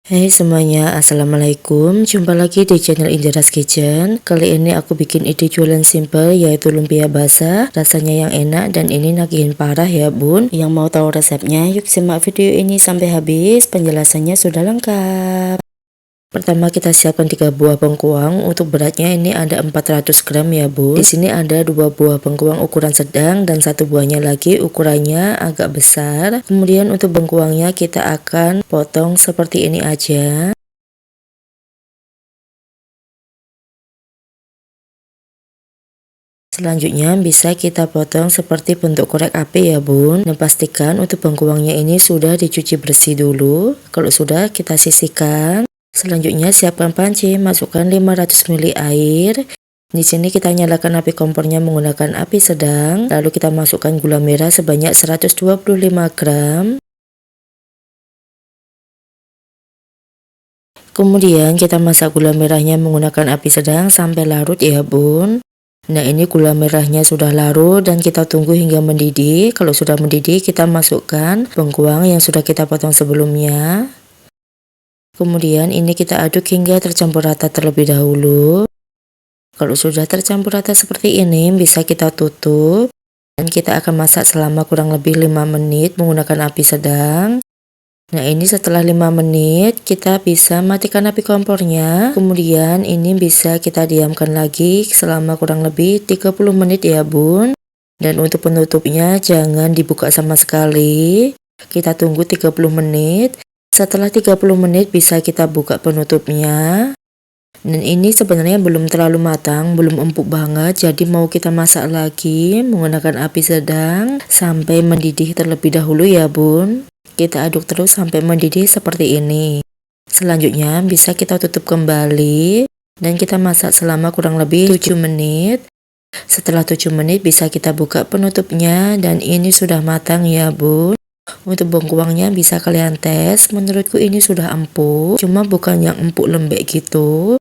Hai semuanya, assalamualaikum. Jumpa lagi di channel Indira's Kitchen. Kali ini aku bikin ide jualan simple, yaitu lumpia basah. Rasanya yang enak dan ini nagihin parah ya bun. Yang mau tahu resepnya, yuk simak video ini sampai habis. Penjelasannya sudah lengkap. Pertama kita siapkan 3 buah bengkuang. Untuk beratnya ini ada 400 gram ya bun. Di sini ada 2 buah bengkuang ukuran sedang dan 1 buahnya lagi ukurannya agak besar. Kemudian untuk bengkuangnya kita akan potong seperti ini aja. Selanjutnya bisa kita potong seperti bentuk korek api ya bun. Dan pastikan untuk bengkuangnya ini sudah dicuci bersih dulu. Kalau sudah kita sisihkan. Selanjutnya siapkan panci, masukkan 500 ml air. Di sini kita nyalakan api kompornya menggunakan api sedang. Lalu kita masukkan gula merah sebanyak 125 gram. Kemudian kita masak gula merahnya menggunakan api sedang sampai larut ya bun. Nah ini gula merahnya sudah larut dan kita tunggu hingga mendidih. Kalau sudah mendidih kita masukkan bengkuang yang sudah kita potong sebelumnya. Kemudian ini kita aduk hingga tercampur rata terlebih dahulu. Kalau sudah tercampur rata seperti ini bisa kita tutup. Dan kita akan masak selama kurang lebih 5 menit menggunakan api sedang. Nah ini setelah 5 menit kita bisa matikan api kompornya. Kemudian ini bisa kita diamkan lagi selama kurang lebih 30 menit ya bun. Dan untuk penutupnya jangan dibuka sama sekali. Kita tunggu 30 menit. Setelah 30 menit bisa kita buka penutupnya. Dan ini sebenarnya belum terlalu matang, belum empuk banget. Jadi mau kita masak lagi menggunakan api sedang sampai mendidih terlebih dahulu ya bun. Kita aduk terus sampai mendidih seperti ini. Selanjutnya bisa kita tutup kembali dan kita masak selama kurang lebih 7 menit. Setelah 7 menit bisa kita buka penutupnya dan ini sudah matang ya bun. Untuk bengkuangnya bisa kalian tes, menurutku ini sudah empuk, cuma bukan yang empuk lembek gitu.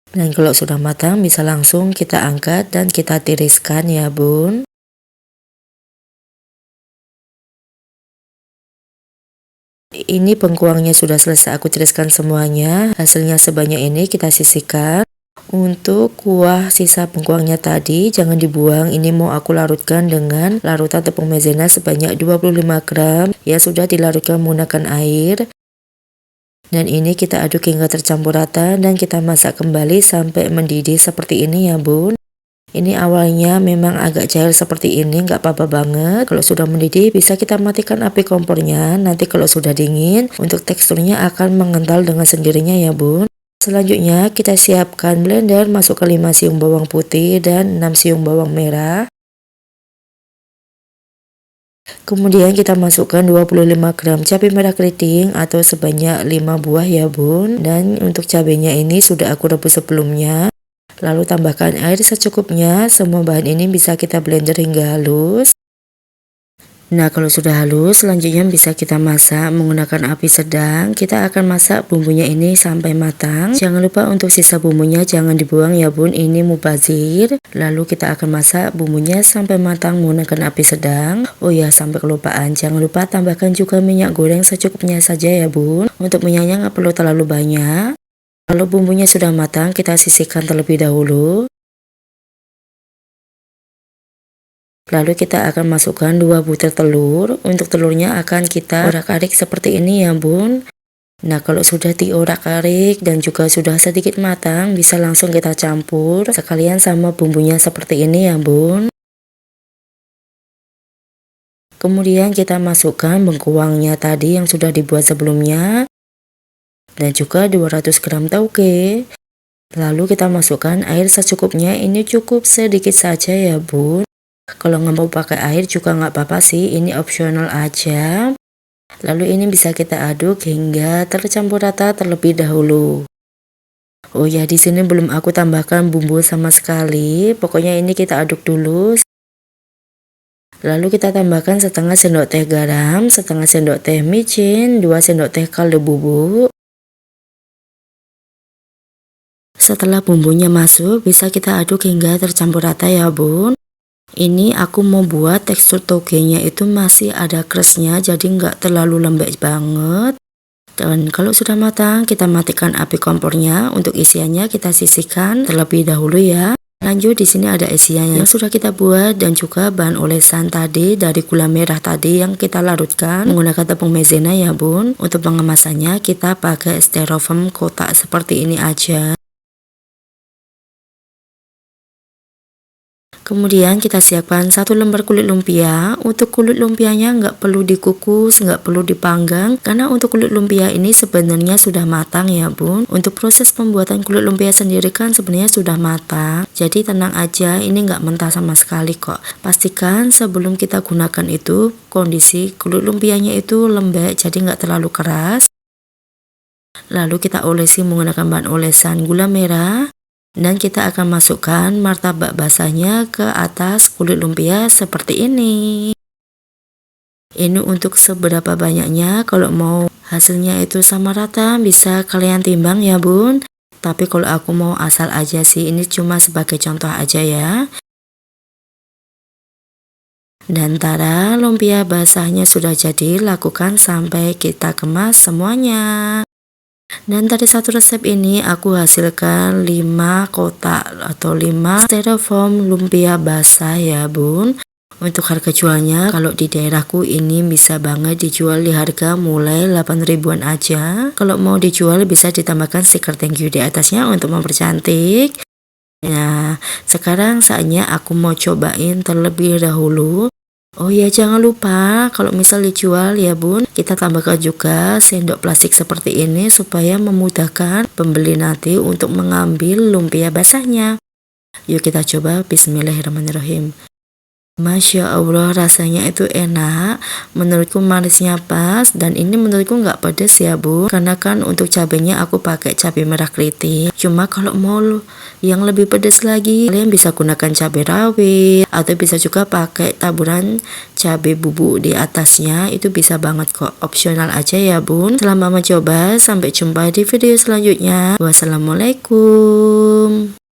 Dan kalau sudah matang bisa langsung kita angkat dan kita tiriskan ya bun. Ini bengkuangnya sudah selesai aku tiriskan semuanya, hasilnya sebanyak ini kita sisihkan. Untuk kuah sisa bengkuangnya tadi jangan dibuang, ini mau aku larutkan dengan larutan tepung maizena sebanyak 25 gram yang sudah dilarutkan menggunakan air. Dan ini kita aduk hingga tercampur rata dan kita masak kembali sampai mendidih seperti ini ya bun. Ini awalnya memang agak cair seperti ini, nggak apa-apa banget. Kalau sudah mendidih bisa kita matikan api kompornya. Nanti kalau sudah dingin untuk teksturnya akan mengental dengan sendirinya ya bun. Selanjutnya kita siapkan blender, masukkan 5 siung bawang putih dan 6 siung bawang merah. Kemudian kita masukkan 25 gram cabai merah keriting atau sebanyak 5 buah ya bun. Dan untuk cabenya ini sudah aku rebus sebelumnya. Lalu tambahkan air secukupnya, semua bahan ini bisa kita blender hingga halus. Nah kalau sudah halus selanjutnya bisa kita masak menggunakan api sedang. Kita akan masak bumbunya ini sampai matang. Jangan lupa untuk sisa bumbunya jangan dibuang ya bun, ini mubazir. Lalu kita akan masak bumbunya sampai matang menggunakan api sedang. Oh ya sampai kelupaan, jangan lupa tambahkan juga minyak goreng secukupnya saja ya bun. Untuk minyaknya nggak perlu terlalu banyak. Kalau bumbunya sudah matang kita sisihkan terlebih dahulu. Lalu kita akan masukkan 2 butir telur. Untuk telurnya akan kita orak-arik seperti ini ya bun. Nah kalau sudah diorak-arik dan juga sudah sedikit matang bisa langsung kita campur sekalian sama bumbunya seperti ini ya bun. Kemudian kita masukkan bengkuangnya tadi yang sudah dibuat sebelumnya. Dan juga 200 gram tauge. Lalu kita masukkan air secukupnya, ini cukup sedikit saja ya bun. Kalau nggak mau pakai air juga nggak apa-apa sih, ini opsional aja. Lalu ini bisa kita aduk hingga tercampur rata terlebih dahulu. Oh ya di sini belum aku tambahkan bumbu sama sekali, pokoknya ini kita aduk dulu. Lalu kita tambahkan setengah sendok teh garam, setengah sendok teh micin, 2 sendok teh kaldu bubuk. Setelah bumbunya masuk bisa kita aduk hingga tercampur rata ya bun. Ini aku mau buat tekstur togenya itu masih ada crustnya, jadi nggak terlalu lembek banget. Dan kalau sudah matang, kita matikan api kompornya. Untuk isiannya kita sisihkan terlebih dahulu ya. Lanjut, di sini ada isiannya yang sudah kita buat dan juga bahan olesan tadi dari gula merah tadi yang kita larutkan menggunakan tepung maizena ya bun. Untuk pengemasannya kita pakai styrofoam kotak seperti ini aja. Kemudian kita siapkan 1 lembar kulit lumpia. Untuk kulit lumpianya nggak perlu dikukus, nggak perlu dipanggang, karena untuk kulit lumpia ini sebenarnya sudah matang ya bun. Untuk proses pembuatan kulit lumpia sendiri kan sebenarnya sudah matang, jadi tenang aja, ini nggak mentah sama sekali kok. Pastikan sebelum kita gunakan itu kondisi kulit lumpianya itu lembek, jadi nggak terlalu keras. Lalu kita olesi menggunakan bahan olesan gula merah. Dan kita akan masukkan martabak basahnya ke atas kulit lumpia seperti ini. Ini untuk seberapa banyaknya, kalau mau hasilnya itu sama rata bisa kalian timbang ya bun. Tapi kalau aku mau asal aja sih, ini cuma sebagai contoh aja ya. Dan tada, lumpia basahnya sudah jadi, lakukan sampai kita kemas semuanya. Dan dari satu resep ini aku hasilkan 5 kotak atau 5 styrofoam lumpia basah ya bun. Untuk harga jualnya kalau di daerahku ini bisa banget dijual di harga mulai 8 ribuan aja. Kalau mau dijual bisa ditambahkan stiker thank you di atasnya untuk mempercantik. Nah, sekarang saatnya aku mau cobain terlebih dahulu. Oh ya, jangan lupa kalau misal dijual ya bun, kita tambahkan juga sendok plastik seperti ini supaya memudahkan pembeli nanti untuk mengambil lumpia basahnya. Yuk kita coba, bismillahirrahmanirrahim. Masya Allah, rasanya itu enak, menurutku manisnya pas, dan ini menurutku nggak pedes ya bu, karena kan untuk cabenya aku pakai cabai merah keriting. Cuma kalau mau yang lebih pedes lagi, kalian bisa gunakan cabai rawit, atau bisa juga pakai taburan cabai bubuk di atasnya, itu bisa banget kok, opsional aja ya bun. Selamat mencoba, sampai jumpa di video selanjutnya. Wassalamualaikum.